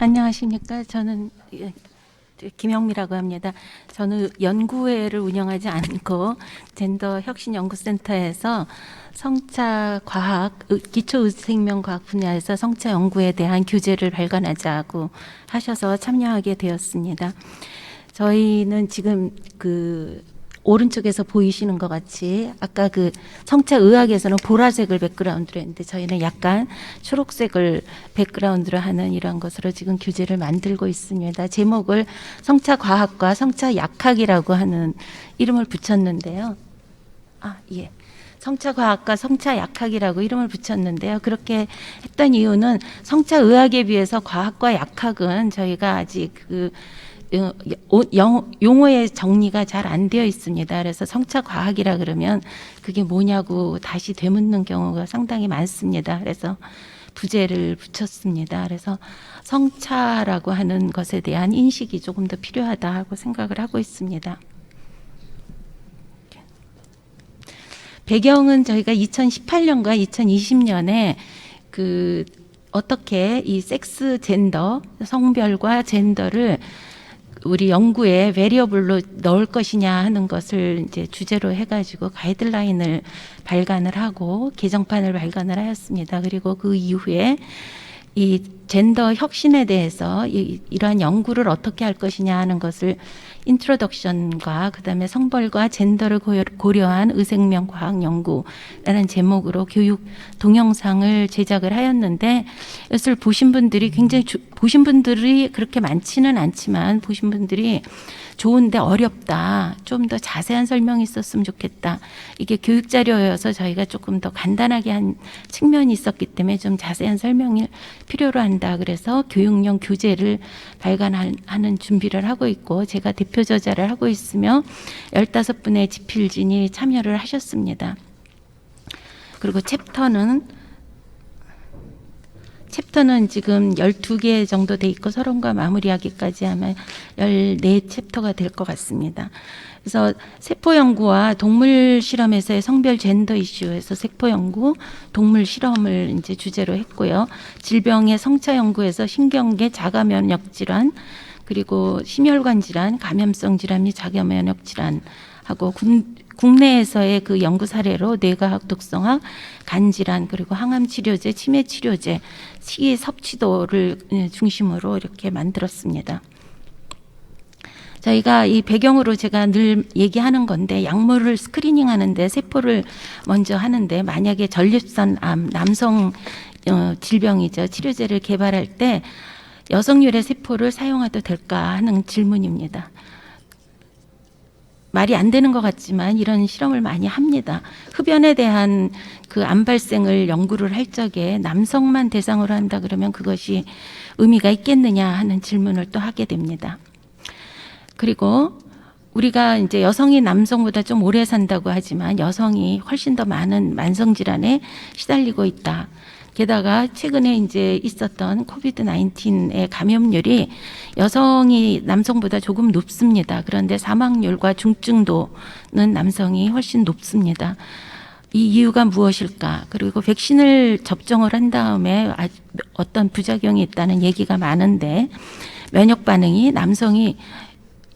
안녕하십니까. 저는 김영미라고 합니다. 저는 연구회를 운영하지 않고 젠더혁신연구센터에서 성차 과학, 기초생명과학 분야에서 성차 연구에 대한 교재를 발간하자고 하셔서 참여하게 되었습니다. 저희는 지금 오른쪽에서 보이시는 것 같이 아까 성차 의학에서는 보라색을 백그라운드로 했는데 저희는 약간 초록색을 백그라운드로 하는 이런 것으로 지금 교재를 만들고 있습니다. 제목을 성차 과학과 성차 약학이라고 하는 이름을 붙였는데요. 예. 성차 과학과 성차 약학이라고 이름을 붙였는데요. 그렇게 했던 이유는 성차 의학에 비해서 과학과 약학은 저희가 아직 용어의 정리가 잘 안 되어 있습니다. 그래서 성차 과학이라 그러면 그게 뭐냐고 다시 되묻는 경우가 상당히 많습니다. 그래서 부제를 붙였습니다. 그래서 성차라고 하는 것에 대한 인식이 조금 더 필요하다고 생각을 하고 있습니다. 배경은 저희가 2018년과 2020년에 어떻게 이 섹스 젠더, 성별과 젠더를 우리 연구에 베리어블로 넣을 것이냐 하는 것을 이제 주제로 해가지고 가이드라인을 발간을 하고 개정판을 발간을 하였습니다. 그리고 그 이후에 이 젠더 혁신에 대해서 이러한 연구를 어떻게 할 것이냐 하는 것을 인트로덕션과 그다음에 성별과 젠더를 고려한 의생명 과학 연구라는 제목으로 교육 동영상을 제작을 하였는데 이것을 보신 분들이 보신 분들이 그렇게 많지는 않지만 보신 분들이 좋은데 어렵다. 좀 더 자세한 설명이 있었으면 좋겠다. 이게 교육 자료여서 저희가 조금 더 간단하게 한 측면이 있었기 때문에 좀 자세한 설명을 필요로 한다. 그래서 교육용 교재를 발간하는 준비를 하고 있고 제가 대표 저자를 하고 있으며 15분의 지필진이 참여를 하셨습니다. 그리고 챕터는 지금 12개 정도 돼 있고 서론과 마무리하기까지 하면 14챕터가 될 것 같습니다. 그래서 세포 연구와 동물 실험에서의 성별 젠더 이슈에서 세포 연구, 동물 실험을 이제 주제로 했고요. 질병의 성차 연구에서 신경계 자가 면역 질환, 그리고 심혈관 질환, 감염성 질환 및 자가 면역 질환하고 국내에서의 그 연구 사례로 뇌과학, 독성학, 간질환, 그리고 항암 치료제, 치매 치료제, 식이 섭취도를 중심으로 이렇게 만들었습니다. 저희가 이 배경으로 제가 늘 얘기하는 건데 약물을 스크리닝 하는데 세포를 먼저 하는데 만약에 전립선암, 남성 질병이죠. 치료제를 개발할 때 여성률의 세포를 사용해도 될까 하는 질문입니다. 말이 안 되는 것 같지만 이런 실험을 많이 합니다. 흡연에 대한 암 발생을 연구를 할 적에 남성만 대상으로 한다 그러면 그것이 의미가 있겠느냐 하는 질문을 또 하게 됩니다. 그리고 우리가 이제 여성이 남성보다 좀 오래 산다고 하지만 여성이 훨씬 더 많은 만성질환에 시달리고 있다. 게다가 최근에 이제 있었던 코비드 19의 감염률이 여성이 남성보다 조금 높습니다. 그런데 사망률과 중증도는 남성이 훨씬 높습니다. 이 이유가 무엇일까? 그리고 백신을 접종을 한 다음에 어떤 부작용이 있다는 얘기가 많은데 면역 반응이 남성이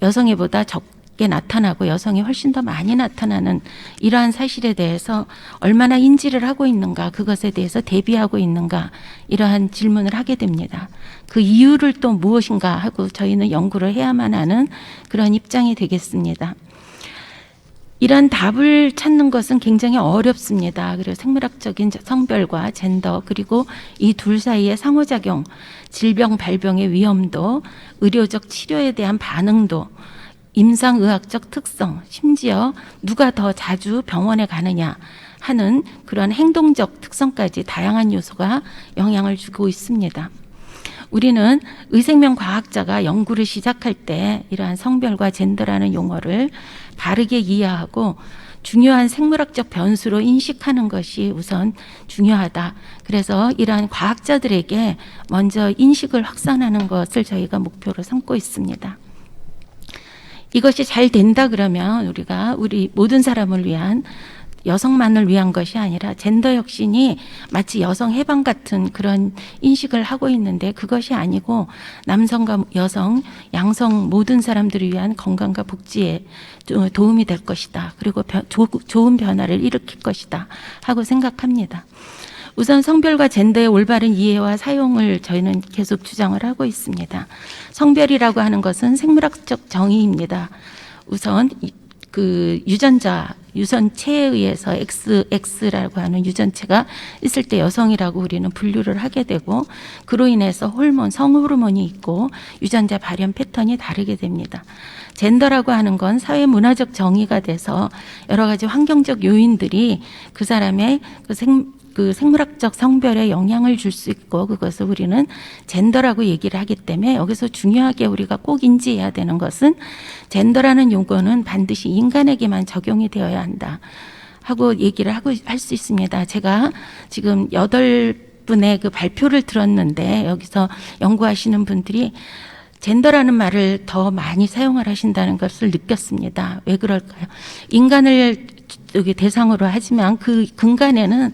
여성애보다 적게 나타나고 여성이 훨씬 더 많이 나타나는 이러한 사실에 대해서 얼마나 인지를 하고 있는가, 그것에 대해서 대비하고 있는가, 이러한 질문을 하게 됩니다. 그 이유를 또 무엇인가 하고 저희는 연구를 해야만 하는 그런 입장이 되겠습니다. 이런 답을 찾는 것은 굉장히 어렵습니다. 그리고 생물학적인 성별과 젠더, 그리고 이 둘 사이의 상호작용, 질병 발병의 위험도, 의료적 치료에 대한 반응도, 임상의학적 특성, 심지어 누가 더 자주 병원에 가느냐 하는 그런 행동적 특성까지 다양한 요소가 영향을 주고 있습니다. 우리는 의생명 과학자가 연구를 시작할 때 이러한 성별과 젠더라는 용어를 바르게 이해하고 중요한 생물학적 변수로 인식하는 것이 우선 중요하다. 그래서 이러한 과학자들에게 먼저 인식을 확산하는 것을 저희가 목표로 삼고 있습니다. 이것이 잘 된다 그러면 우리 모든 사람을 위한 여성만을 위한 것이 아니라 젠더 혁신이 마치 여성 해방 같은 그런 인식을 하고 있는데 그것이 아니고 남성과 여성, 양성 모든 사람들을 위한 건강과 복지에 도움이 될 것이다. 그리고 좋은 변화를 일으킬 것이다 하고 생각합니다. 우선 성별과 젠더의 올바른 이해와 사용을 저희는 계속 주장을 하고 있습니다. 성별이라고 하는 것은 생물학적 정의입니다. 우선 그 유전체에 의해서 XX라고 하는 유전체가 있을 때 여성이라고 우리는 분류를 하게 되고 그로 인해서 성호르몬이 있고 유전자 발현 패턴이 다르게 됩니다. 젠더라고 하는 건 사회 문화적 정의가 돼서 여러 가지 환경적 요인들이 그 사람의 그 생물학적 성별에 영향을 줄 수 있고 그것을 우리는 젠더라고 얘기를 하기 때문에 여기서 중요하게 우리가 꼭 인지해야 되는 것은 젠더라는 용어는 반드시 인간에게만 적용이 되어야 한다 하고 얘기를 할 수 있습니다. 제가 지금 8분의 그 발표를 들었는데 여기서 연구하시는 분들이 젠더라는 말을 더 많이 사용을 하신다는 것을 느꼈습니다. 왜 그럴까요? 인간을 대상으로 하지만 그 근간에는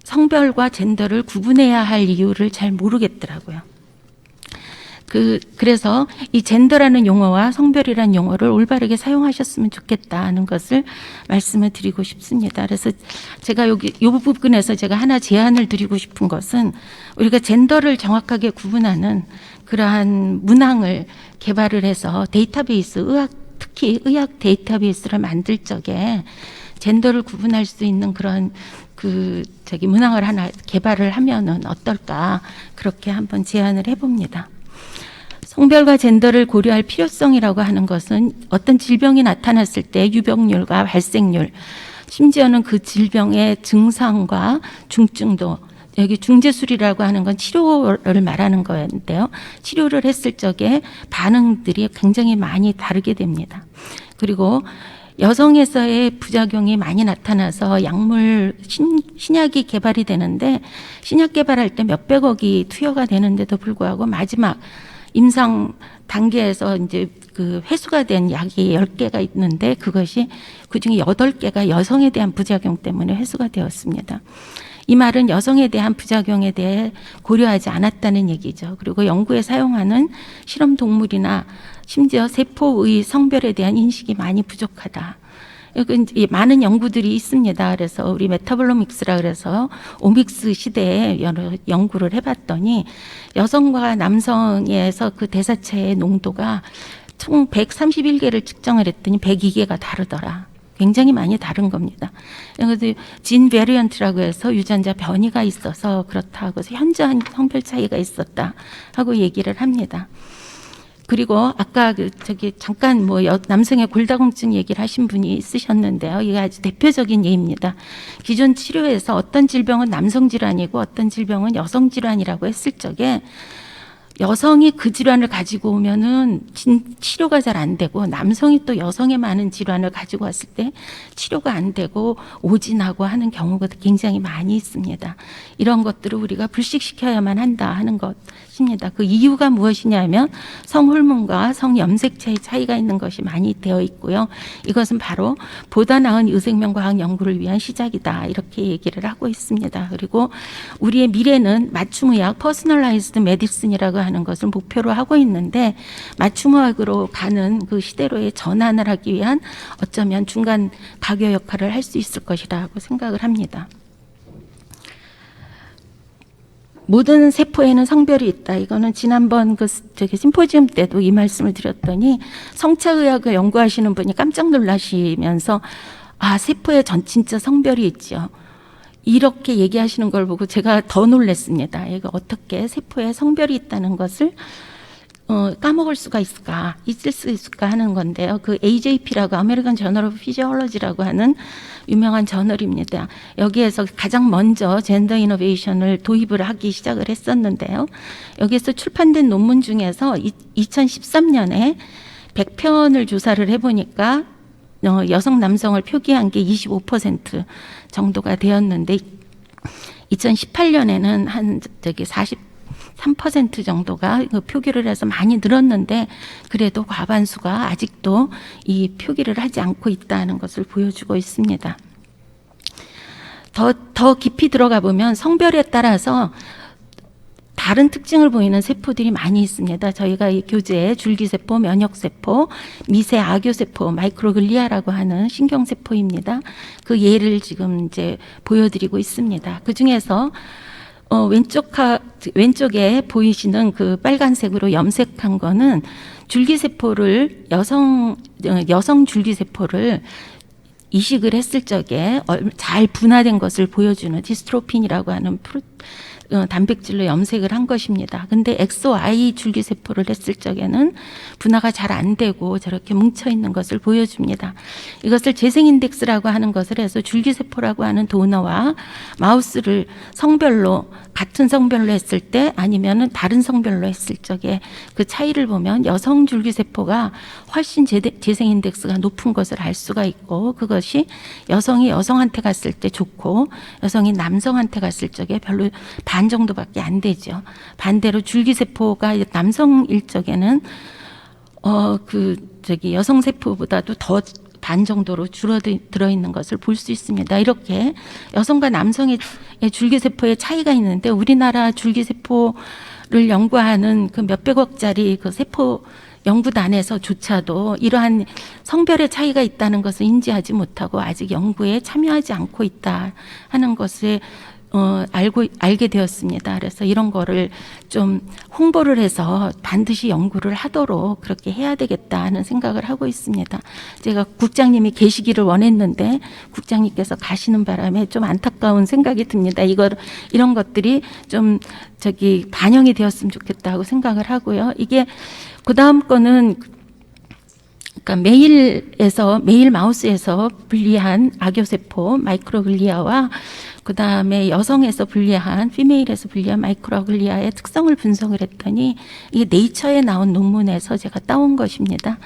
성별과 젠더를 구분해야 할 이유를 잘 모르겠더라고요. 그래서 이 젠더라는 용어와 성별이라는 용어를 올바르게 사용하셨으면 좋겠다 하는 것을 말씀을 드리고 싶습니다. 그래서 제가 이 부분에서 제가 하나 제안을 드리고 싶은 것은 우리가 젠더를 정확하게 구분하는 그러한 문항을 개발을 해서 데이터베이스, 특히 의학 데이터베이스를 만들 적에 젠더를 구분할 수 있는 그런 문항을 하나 개발을 하면은 어떨까 그렇게 한번 제안을 해봅니다. 성별과 젠더를 고려할 필요성이라고 하는 것은 어떤 질병이 나타났을 때 유병률과 발생률, 심지어는 그 질병의 증상과 중증도, 여기 중재술이라고 하는 건 치료를 말하는 거였는데요. 치료를 했을 적에 반응들이 굉장히 많이 다르게 됩니다. 그리고 여성에서의 부작용이 많이 나타나서 신약이 개발이 되는데 신약 개발할 때 몇백억이 투여가 되는데도 불구하고 마지막 임상 단계에서 이제 그 회수가 된 약이 10개가 있는데 그것이 그중에 8개가 여성에 대한 부작용 때문에 회수가 되었습니다. 이 말은 여성에 대한 부작용에 대해 고려하지 않았다는 얘기죠. 그리고 연구에 사용하는 실험 동물이나 심지어 세포의 성별에 대한 인식이 많이 부족하다. 많은 연구들이 있습니다. 그래서 우리 메타볼로믹스라 그래서 오믹스 시대에 여러 연구를 해봤더니 여성과 남성에서 그 대사체의 농도가 총 131개를 측정을 했더니 102개가 다르더라. 굉장히 많이 다른 겁니다. 그래서 진 베리언트라고 해서 유전자 변이가 있어서 그렇다고 해서 현저한 성별 차이가 있었다 하고 얘기를 합니다. 그리고 아까 잠깐 남성의 골다공증 얘기를 하신 분이 있으셨는데요. 이게 아주 대표적인 예입니다. 기존 치료에서 어떤 질병은 남성 질환이고 어떤 질병은 여성 질환이라고 했을 적에 여성이 그 질환을 가지고 오면은 치료가 잘 안 되고 남성이 또 여성의 많은 질환을 가지고 왔을 때 치료가 안 되고 오진하고 하는 경우가 굉장히 많이 있습니다. 이런 것들을 우리가 불식시켜야만 한다 하는 것입니다. 그 이유가 무엇이냐면 성호르몬과 성염색체의 차이가 있는 것이 많이 되어 있고요. 이것은 바로 보다 나은 의생명과학 연구를 위한 시작이다 이렇게 얘기를 하고 있습니다. 그리고 우리의 미래는 맞춤의학 퍼스널라이즈드 메디슨이라고 하는 것을 목표로 하고 있는데 맞춤의학으로 가는 그 시대로의 전환을 하기 위한 어쩌면 중간 가교 역할을 할 수 있을 것이라고 생각을 합니다. 모든 세포에는 성별이 있다. 이거는 지난번 심포지움 때도 이 말씀을 드렸더니 성차의학을 연구하시는 분이 깜짝 놀라시면서 세포에 진짜 성별이 있죠. 이렇게 얘기하시는 걸 보고 제가 더 놀랐습니다. 이거 어떻게 세포에 성별이 있다는 것을 까먹을 수가 있을까, 있을 수 있을까 하는 건데요. 그 AJP라고 아메리칸 저널 오브 피지올로지라고 하는 유명한 저널입니다. 여기에서 가장 먼저 젠더 이노베이션을 도입을 하기 시작을 했었는데요. 여기에서 출판된 논문 중에서 2013년에 100편을 조사를 해보니까 여성 남성을 표기한 게 25% 정도가 되었는데 2018년에는 한 3% 정도가 그 표기를 해서 많이 늘었는데 그래도 과반수가 아직도 이 표기를 하지 않고 있다는 것을 보여주고 있습니다. 더 깊이 들어가 보면 성별에 따라서 다른 특징을 보이는 세포들이 많이 있습니다. 저희가 이 교재에 줄기세포, 면역세포, 미세 악교세포, 마이크로글리아라고 하는 신경세포입니다. 그 예를 지금 이제 보여드리고 있습니다. 그 중에서 왼쪽에 보이시는 그 빨간색으로 염색한 거는 줄기세포를 여성 줄기세포를 이식을 했을 적에 잘 분화된 것을 보여주는 디스트로핀이라고 하는 단백질로 염색을 한 것입니다. 근데 XY 줄기세포를 했을 적에는 분화가 잘 안 되고 저렇게 뭉쳐 있는 것을 보여줍니다. 이것을 재생인덱스라고 하는 것을 해서 줄기세포라고 하는 도너와 마우스를 성별로 같은 성별로 했을 때 아니면은 다른 성별로 했을 적에 그 차이를 보면 여성 줄기세포가 훨씬 재생인덱스가 높은 것을 알 수가 있고, 그것이 여성이 여성한테 갔을 때 좋고 여성이 남성한테 갔을 적에 별로 반 정도밖에 안 되죠. 반대로 줄기세포가 남성일 적에는 여성 세포보다도 더 반 정도로 줄어들어 있는 것을 볼 수 있습니다. 이렇게 여성과 남성의 줄기세포의 차이가 있는데 우리나라 줄기세포를 연구하는 그 몇백억짜리 그 세포 연구단에서조차도 이러한 성별의 차이가 있다는 것을 인지하지 못하고 아직 연구에 참여하지 않고 있다 하는 것을 알게 되었습니다. 그래서 이런 거를 좀 홍보를 해서 반드시 연구를 하도록 그렇게 해야 되겠다 하는 생각을 하고 있습니다. 제가 국장님이 계시기를 원했는데 국장님께서 가시는 바람에 좀 안타까운 생각이 듭니다. 이런 것들이 좀 반영이 되었으면 좋겠다고 생각을 하고요. 이게 그 다음 거는 그러니까 메일 마우스에서 분리한 악교세포 마이크로글리아와 그 다음에 여성에서 분리한 피메일에서 분리한 마이크로글리아의 특성을 분석을 했더니 이게 네이처에 나온 논문에서 제가 따온 것입니다.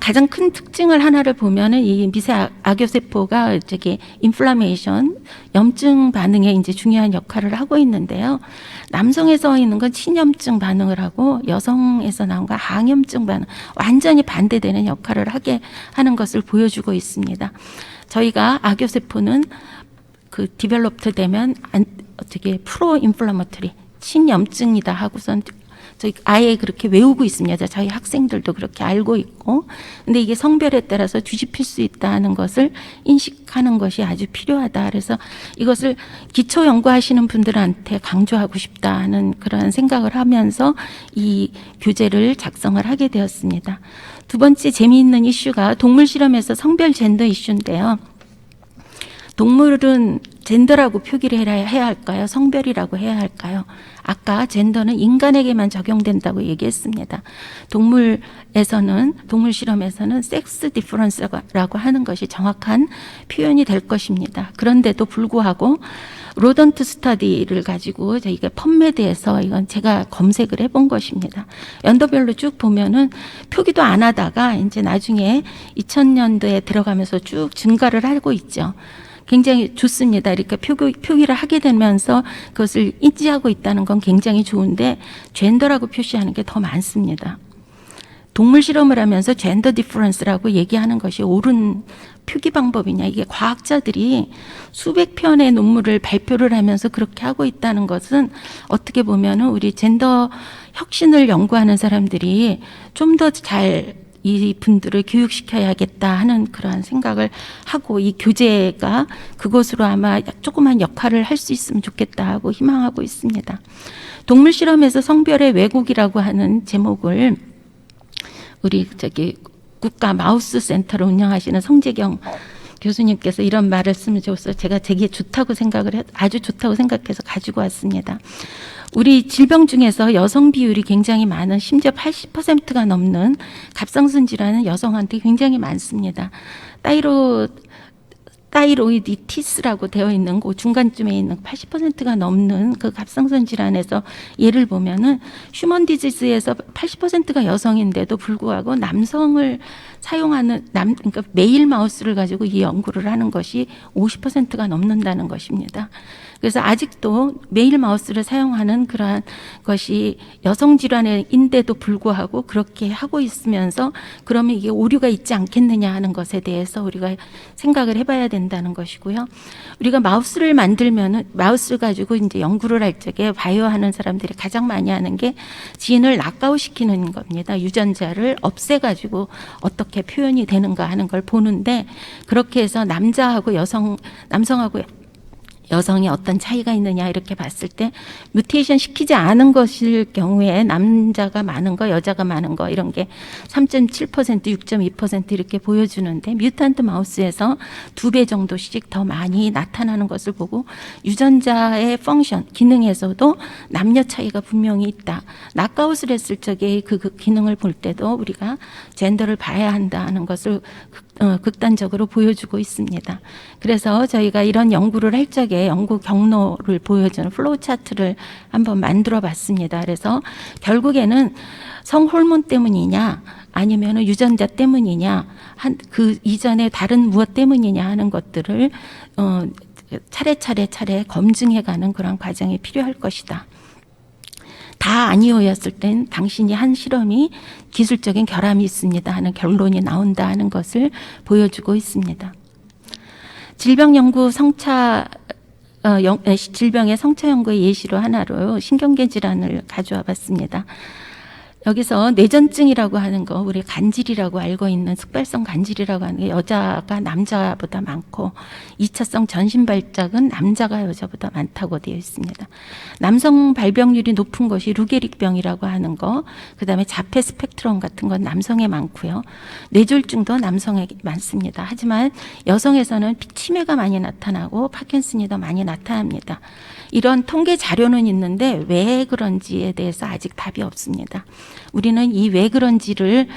가장 큰 특징을 하나를 보면은 이 미세 악교세포가 인플라메이션, 염증 반응에 이제 중요한 역할을 하고 있는데요. 남성에서 있는 건 친염증 반응을 하고 여성에서 나온 건 항염증 반응, 완전히 반대되는 역할을 하게 하는 것을 보여주고 있습니다. 저희가 악교세포는 그 디벨롭트 되면 프로 인플라마토리 친염증이다 하고선 저희 아예 그렇게 외우고 있습니다. 저희 학생들도 그렇게 알고 있고, 근데 이게 성별에 따라서 뒤집힐 수 있다는 것을 인식하는 것이 아주 필요하다. 그래서 이것을 기초 연구하시는 분들한테 강조하고 싶다는 그런 생각을 하면서 이 교재를 작성을 하게 되었습니다. 두 번째 재미있는 이슈가 동물 실험에서 성별 젠더 이슈인데요. 동물은 젠더라고 표기를 해야 할까요? 성별이라고 해야 할까요? 아까 젠더는 인간에게만 적용된다고 얘기했습니다. 동물 실험에서는 섹스 디퍼런스라고 하는 것이 정확한 표현이 될 것입니다. 그런데도 불구하고 로던트 스터디를 가지고 저희가 펌메드에서 이건 제가 검색을 해본 것입니다. 연도별로 쭉 보면은 표기도 안 하다가 이제 나중에 2000년도에 들어가면서 쭉 증가를 하고 있죠. 굉장히 좋습니다. 이렇게 표기를 하게 되면서 그것을 인지하고 있다는 건 굉장히 좋은데 젠더라고 표시하는 게 더 많습니다. 동물 실험을 하면서 젠더 디퍼런스라고 얘기하는 것이 옳은 표기 방법이냐. 이게 과학자들이 수백 편의 논문을 발표를 하면서 그렇게 하고 있다는 것은 어떻게 보면은 우리 젠더 혁신을 연구하는 사람들이 좀 더 잘 이 분들을 교육시켜야겠다 하는 그러한 생각을 하고 이 교재가 그것으로 아마 조그만 역할을 할 수 있으면 좋겠다 하고 희망하고 있습니다. 동물 실험에서 성별의 왜곡이라고 하는 제목을 우리 국가 마우스 센터를 운영하시는 성재경 교수님께서 이런 말을 쓰면 줘서 제가 되게 아주 좋다고 생각해서 가지고 왔습니다. 우리 질병 중에서 여성 비율이 굉장히 많은, 심지어 80%가 넘는 갑상선 질환은 여성한테 굉장히 많습니다. 타이로이디티스라고 되어 있는 그 중간쯤에 있는 80%가 넘는 그 갑상선 질환에서 예를 보면은 휴먼 디지즈에서 80%가 여성인데도 불구하고 남성을 사용하는 그러니까 메일 마우스를 가지고 이 연구를 하는 것이 50%가 넘는다는 것입니다. 그래서 아직도 매일 마우스를 사용하는 그러한 것이 여성 질환인데도 불구하고 그렇게 하고 있으면서 그러면 이게 오류가 있지 않겠느냐 하는 것에 대해서 우리가 생각을 해봐야 된다는 것이고요. 우리가 마우스를 만들면은 마우스 가지고 이제 연구를 할 적에 바이오 하는 사람들이 가장 많이 하는 게 진을 낙아웃시키는 겁니다. 유전자를 없애가지고 어떻게 표현이 되는가 하는 걸 보는데, 그렇게 해서 남성하고 여성이 어떤 차이가 있느냐 이렇게 봤을 때 뮤테이션 시키지 않은 것일 경우에 남자가 많은 거, 여자가 많은 거 이런 게 3.7%, 6.2% 이렇게 보여주는데, 뮤턴트 마우스에서 2배 정도씩 더 많이 나타나는 것을 보고 유전자의 펑션, 기능에서도 남녀 차이가 분명히 있다. 낙아웃을 했을 적에 그 기능을 볼 때도 우리가 젠더를 봐야 한다는 것을 극단적으로 보여주고 있습니다. 그래서 저희가 이런 연구를 할 적에 연구 경로를 보여주는 플로우 차트를 한번 만들어 봤습니다. 그래서 결국에는 성호르몬 때문이냐 아니면 유전자 때문이냐, 그 이전에 다른 무엇 때문이냐 하는 것들을 차례 검증해가는 그런 과정이 필요할 것이다. 다 아니오였을 땐 당신이 한 실험이 기술적인 결함이 있습니다 하는 결론이 나온다 하는 것을 보여주고 있습니다. 질병의 성차 연구의 예시로 하나로 신경계 질환을 가져와 봤습니다. 여기서 뇌전증이라고 하는 거, 우리 간질이라고 알고 있는 숙발성 간질이라고 하는 게 여자가 남자보다 많고 2차성 전신발작은 남자가 여자보다 많다고 되어 있습니다. 남성 발병률이 높은 것이 루게릭병이라고 하는 거, 그 다음에 자폐 스펙트럼 같은 건 남성에 많고요. 뇌졸중도 남성에 많습니다. 하지만 여성에서는 치매가 많이 나타나고 파킨슨이 더 많이 나타납니다. 이런 통계 자료는 있는데 왜 그런지에 대해서 아직 답이 없습니다. 우리는 이 왜 그런지를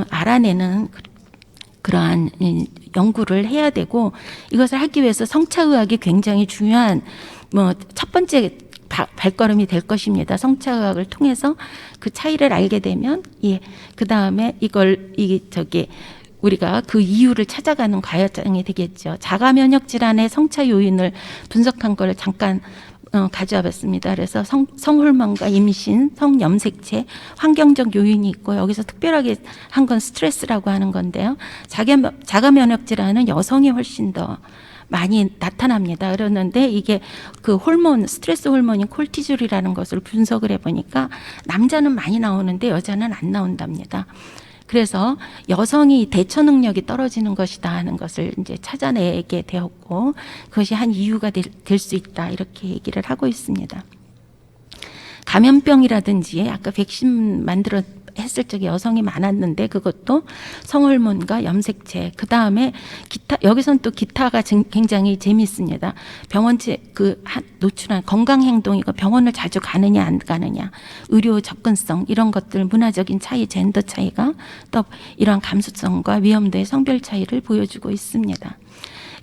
알아내는 그러한 연구를 해야 되고, 이것을 하기 위해서 성차의학이 굉장히 중요한 첫 번째 발걸음이 될 것입니다. 성차의학을 통해서 그 차이를 알게 되면 그 다음에 우리가 그 이유를 찾아가는 과정이 되겠죠. 자가 면역 질환의 성차 요인을 분석한 걸 잠깐 가져와 봤습니다. 그래서 성호르몬과 임신, 성염색체, 환경적 요인이 있고, 여기서 특별하게 한 건 스트레스라고 하는 건데요. 자가 면역 질환은 여성이 훨씬 더 많이 나타납니다. 그러는데 이게 그 호르몬, 스트레스 호르몬인 콜티졸이라는 것을 분석을 해보니까 남자는 많이 나오는데 여자는 안 나온답니다. 그래서 여성이 대처 능력이 떨어지는 것이다 하는 것을 이제 찾아내게 되었고, 그것이 한 이유가 될 수 있다 이렇게 얘기를 하고 있습니다. 감염병이라든지 아까 백신 했을 적에 여성이 많았는데 그것도 성호르몬과 염색체, 그 다음에 기타, 여기선 또 기타가 굉장히 재미있습니다. 노출한 건강행동이고 병원을 자주 가느냐 안 가느냐, 의료 접근성, 이런 것들, 문화적인 차이, 젠더 차이가 또 이러한 감수성과 위험도의 성별 차이를 보여주고 있습니다.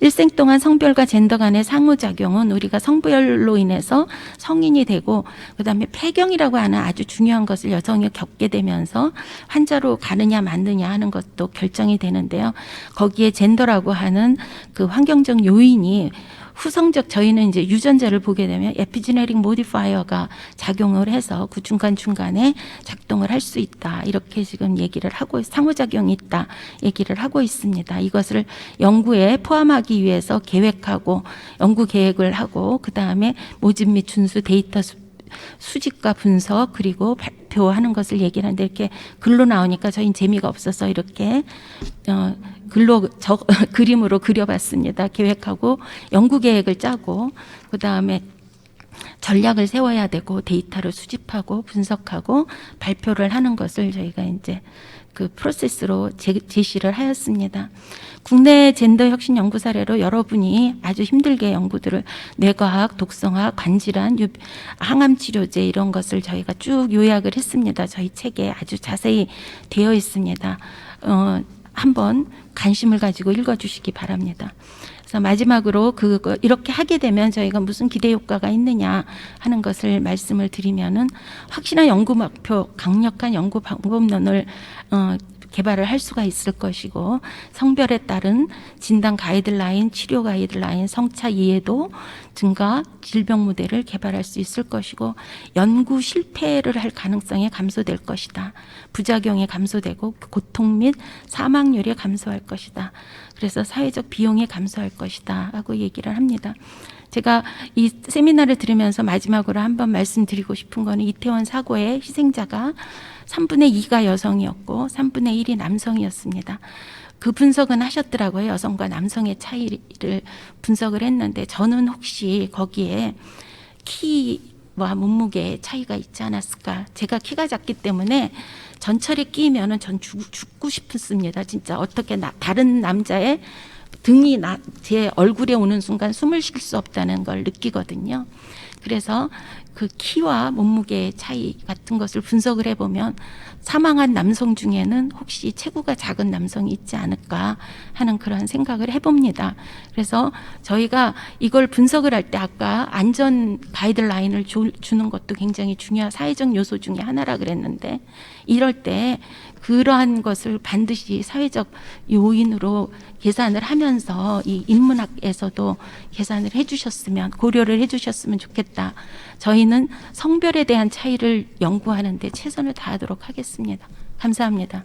일생 동안 성별과 젠더 간의 상호작용은 우리가 성별로 인해서 성인이 되고, 그 다음에 폐경이라고 하는 아주 중요한 것을 여성이 겪게 되면서 환자로 가느냐 마느냐 하는 것도 결정이 되는데요. 거기에 젠더라고 하는 그 환경적 요인이 후성적, 저희는 이제 유전자를 보게 되면 에피제네릭 모디파이어가 작용을 해서 그 중간중간에 작동을 할 수 있다 이렇게 지금 얘기를 하고, 상호작용이 있다 얘기를 하고 있습니다. 이것을 연구에 포함하기 위해서 계획하고 연구 계획을 하고, 그 다음에 모집 및 준수 데이터 수집과 분석, 그리고 발표하는 것을 얘기를 하는데, 이렇게 글로 나오니까 저희는 재미가 없어서 이렇게 그림으로 그려봤습니다. 계획하고 연구 계획을 짜고, 그 다음에 전략을 세워야 되고, 데이터를 수집하고 분석하고 발표를 하는 것을 저희가 이제 그 프로세스로 제시를 하였습니다. 국내 젠더 혁신 연구 사례로 여러분이 아주 힘들게 연구들을 뇌과학, 독성학, 관질환, 항암 치료제 이런 것을 저희가 쭉 요약을 했습니다. 저희 책에 아주 자세히 되어 있습니다. 한번 관심을 가지고 읽어주시기 바랍니다. 그래서 마지막으로 이렇게 하게 되면 저희가 무슨 기대 효과가 있느냐 하는 것을 말씀을 드리면은, 확실한 연구 목표, 강력한 연구 방법론을 개발을 할 수가 있을 것이고 성별에 따른 진단 가이드라인, 치료 가이드라인, 성차 이해도 증가, 질병 모델을 개발할 수 있을 것이고 연구 실패를 할 가능성이 감소될 것이다. 부작용이 감소되고 고통 및 사망률이 감소할 것이다. 그래서 사회적 비용이 감소할 것이다 하고 얘기를 합니다. 제가 이 세미나를 들으면서 마지막으로 한번 말씀드리고 싶은 거는 이태원 사고의 희생자가 3분의 2가 여성이었고 3분의 1이 남성이었습니다. 그 분석은 하셨더라고요. 여성과 남성의 차이를 분석을 했는데 저는 혹시 거기에 키와 몸무게의 차이가 있지 않았을까. 제가 키가 작기 때문에 전철에 끼면은 전 죽고 싶습니다. 진짜 어떻게 다른 남자의 등이 제 얼굴에 오는 순간 숨을 쉴 수 없다는 걸 느끼거든요. 그래서 그 키와 몸무게의 차이 같은 것을 분석을 해보면 사망한 남성 중에는 혹시 체구가 작은 남성이 있지 않을까 하는 그런 생각을 해봅니다. 그래서 저희가 이걸 분석을 할 때 아까 안전 가이드라인을 주는 것도 굉장히 중요한 사회적 요소 중에 하나라 그랬는데 이럴 때 그러한 것을 반드시 사회적 요인으로 계산을 하면서 이 인문학에서도 계산을 해주셨으면 고려를 해주셨으면 좋겠다. 저희는 성별에 대한 차이를 연구하는 데 최선을 다하도록 하겠습니다. 감사합니다.